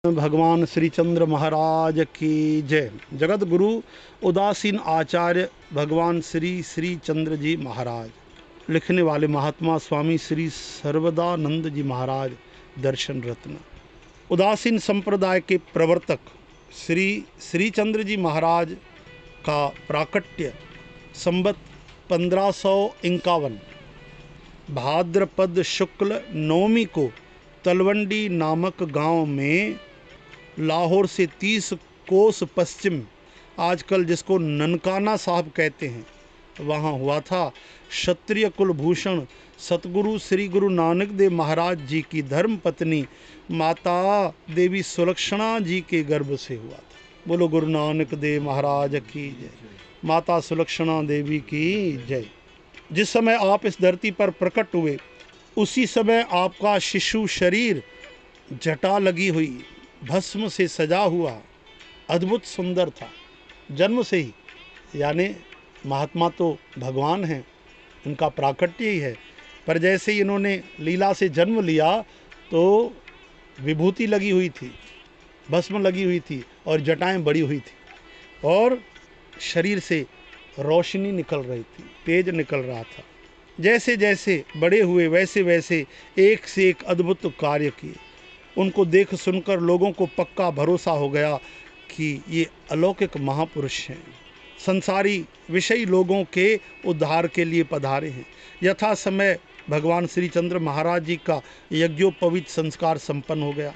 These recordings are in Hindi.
भगवान श्री चंद्र महाराज की जय। जगत गुरु उदासीन आचार्य भगवान श्री श्री चंद्र जी महाराज। लिखने वाले महात्मा स्वामी श्री सर्वदानंद जी महाराज दर्शन रत्न। उदासीन संप्रदाय के प्रवर्तक श्री श्री चंद्र जी महाराज का प्राकट्य संवत 1551 भाद्रपद शुक्ल नवमी को तलवंडी नामक गांव में लाहौर से 30 कोस पश्चिम, आजकल जिसको ननकाना साहब कहते हैं, वहाँ हुआ था। क्षत्रिय कुलभूषण सतगुरु श्री गुरु नानक देव महाराज जी की धर्म पत्नी माता देवी सुलक्षणा जी के गर्भ से हुआ था। बोलो गुरु नानक देव महाराज की जय। माता सुलक्षणा देवी की जय। जिस समय आप इस धरती पर प्रकट हुए उसी समय आपका शिशु शरीर जटा लगी हुई भस्म से सजा हुआ अद्भुत सुंदर था, जन्म से ही। यानी महात्मा तो भगवान हैं, उनका प्राकट्य ही है। पर जैसे ही इन्होंने लीला से जन्म लिया तो विभूति लगी हुई थी, भस्म लगी हुई थी और जटाएं बड़ी हुई थी और शरीर से रोशनी निकल रही थी, तेज निकल रहा था। जैसे जैसे बड़े हुए वैसे वैसे एक से एक अद्भुत कार्य किए। उनको देख सुनकर लोगों को पक्का भरोसा हो गया कि ये अलौकिक महापुरुष हैं, संसारी विषयी लोगों के उद्धार के लिए पधारे हैं। यथा समय भगवान श्री चंद्र महाराज जी का यज्ञोपवीत संस्कार संपन्न हो गया।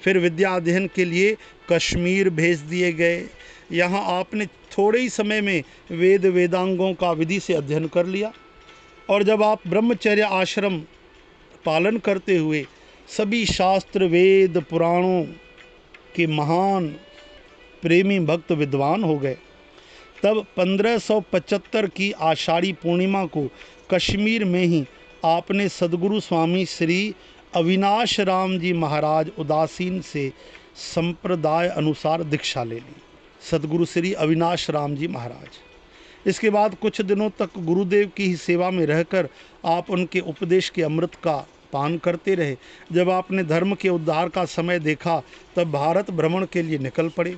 फिर विद्या अध्ययन के लिए कश्मीर भेज दिए गए। यहाँ आपने थोड़े ही समय में वेद वेदांगों का विधि से अध्ययन कर लिया और जब आप ब्रह्मचर्य आश्रम पालन करते हुए सभी शास्त्र वेद पुराणों के महान प्रेमी भक्त विद्वान हो गए, तब 1575 की आषाढ़ी पूर्णिमा को कश्मीर में ही आपने सदगुरु स्वामी श्री अविनाश राम जी महाराज उदासीन से संप्रदाय अनुसार दीक्षा ले ली। सदगुरु श्री अविनाश राम जी महाराज। इसके बाद कुछ दिनों तक गुरुदेव की ही सेवा में रहकर आप उनके उपदेश के अमृत का पान करते रहे। जब आपने धर्म के उद्धार का समय देखा तब भारत भ्रमण के लिए निकल पड़े।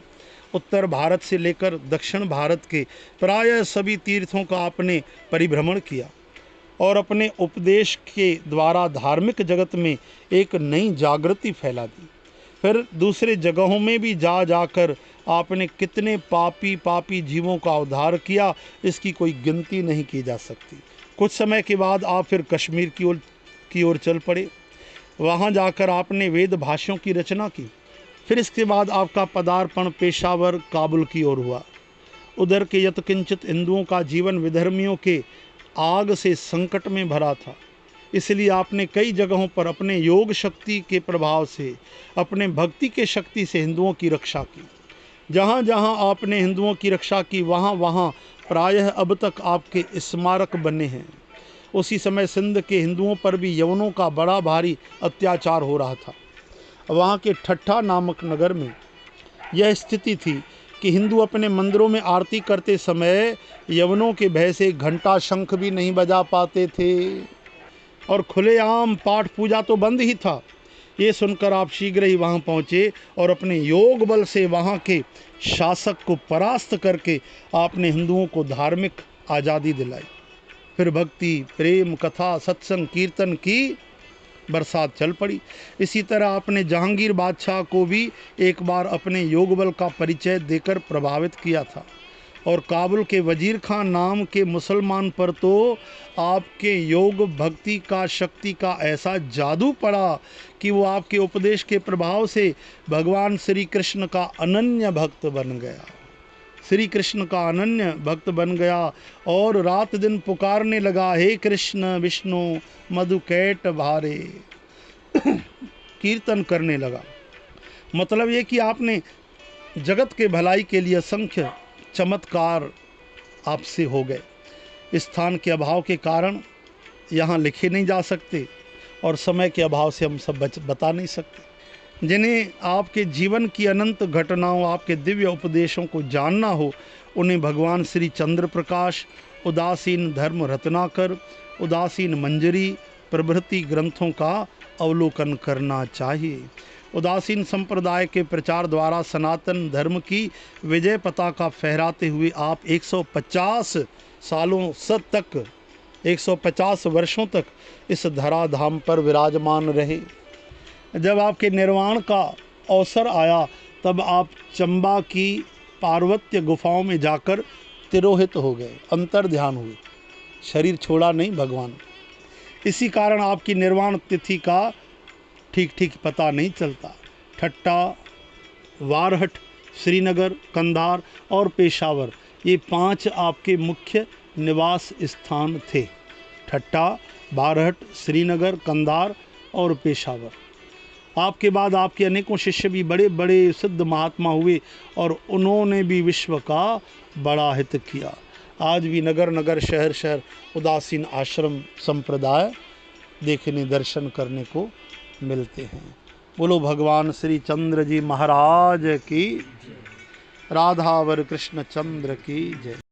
उत्तर भारत से लेकर दक्षिण भारत के प्रायः सभी तीर्थों का आपने परिभ्रमण किया और अपने उपदेश के द्वारा धार्मिक जगत में एक नई जागृति फैला दी। फिर दूसरे जगहों में भी जा जाकर आपने कितने पापी जीवों का उद्धार किया, इसकी कोई गिनती नहीं की जा सकती। कुछ समय के बाद आप फिर कश्मीर की ओर चल पड़े। वहाँ जाकर आपने वेद भाष्यों की रचना की। फिर इसके बाद आपका पदार्पण पेशावर काबुल की ओर हुआ। उधर के यत्किंचित हिंदुओं का जीवन विधर्मियों के आग से संकट में भरा था, इसलिए आपने कई जगहों पर अपने योग शक्ति के प्रभाव से, अपने भक्ति के शक्ति से हिंदुओं की रक्षा की। जहाँ जहाँ आपने हिंदुओं की रक्षा की वहाँ वहाँ प्रायः अब तक आपके स्मारक बने हैं। उसी समय सिंध के हिंदुओं पर भी यवनों का बड़ा भारी अत्याचार हो रहा था। वहाँ के ठट्ठा नामक नगर में यह स्थिति थी कि हिंदू अपने मंदिरों में आरती करते समय यवनों के भय से घंटा शंख भी नहीं बजा पाते थे और खुलेआम पाठ पूजा तो बंद ही था। ये सुनकर आप शीघ्र ही वहाँ पहुँचे और अपने योग बल से वहाँ के शासक को परास्त करके आपने हिंदुओं को धार्मिक आज़ादी दिलाई। फिर भक्ति प्रेम कथा सत्संग कीर्तन की बरसात चल पड़ी। इसी तरह आपने जहांगीर बादशाह को भी एक बार अपने योग बल का परिचय देकर प्रभावित किया था और काबुल के वजीर खान नाम के मुसलमान पर तो आपके योग भक्ति का शक्ति का ऐसा जादू पड़ा कि वो आपके उपदेश के प्रभाव से भगवान श्री कृष्ण का अनन्य भक्त बन गया। श्री कृष्ण का अनन्य भक्त बन गया और रात दिन पुकारने लगा, हे कृष्ण विष्णु मधुकैट भारे कीर्तन करने लगा। मतलब ये कि आपने जगत के भलाई के लिए असंख्य चमत्कार आपसे हो गए। स्थान के अभाव के कारण यहाँ लिखे नहीं जा सकते और समय के अभाव से हम सब बता नहीं सकते। जिन्हें आपके जीवन की अनंत घटनाओं, आपके दिव्य उपदेशों को जानना हो, उन्हें भगवान श्री चंद्र प्रकाश, उदासीन धर्म रत्नाकर, उदासीन मंजरी प्रभृति ग्रंथों का अवलोकन करना चाहिए। उदासीन संप्रदाय के प्रचार द्वारा सनातन धर्म की विजय पताका फहराते हुए आप 150 सालों तक 150 वर्षों तक इस धराधाम पर विराजमान रहे। जब आपके निर्वाण का अवसर आया तब आप चंबा की पार्वत्य गुफाओं में जाकर तिरोहित हो गए, अंतर ध्यान हुए, शरीर छोड़ा नहीं भगवान। इसी कारण आपकी निर्वाण तिथि का ठीक पता नहीं चलता। ठट्टा, वारहट, श्रीनगर, कंधार और पेशावर, ये 5 आपके मुख्य निवास स्थान थे। ठट्टा, वारहट, श्रीनगर, कंधार और पेशावर। आपके बाद आपके अनेकों शिष्य भी बड़े बड़े सिद्ध महात्मा हुए और उन्होंने भी विश्व का बड़ा हित किया। आज भी नगर नगर, शहर शहर उदासीन आश्रम संप्रदाय देखने, दर्शन करने को मिलते हैं। बोलो भगवान श्री चंद्र जी महाराज की, राधावर कृष्ण चंद्र की जय।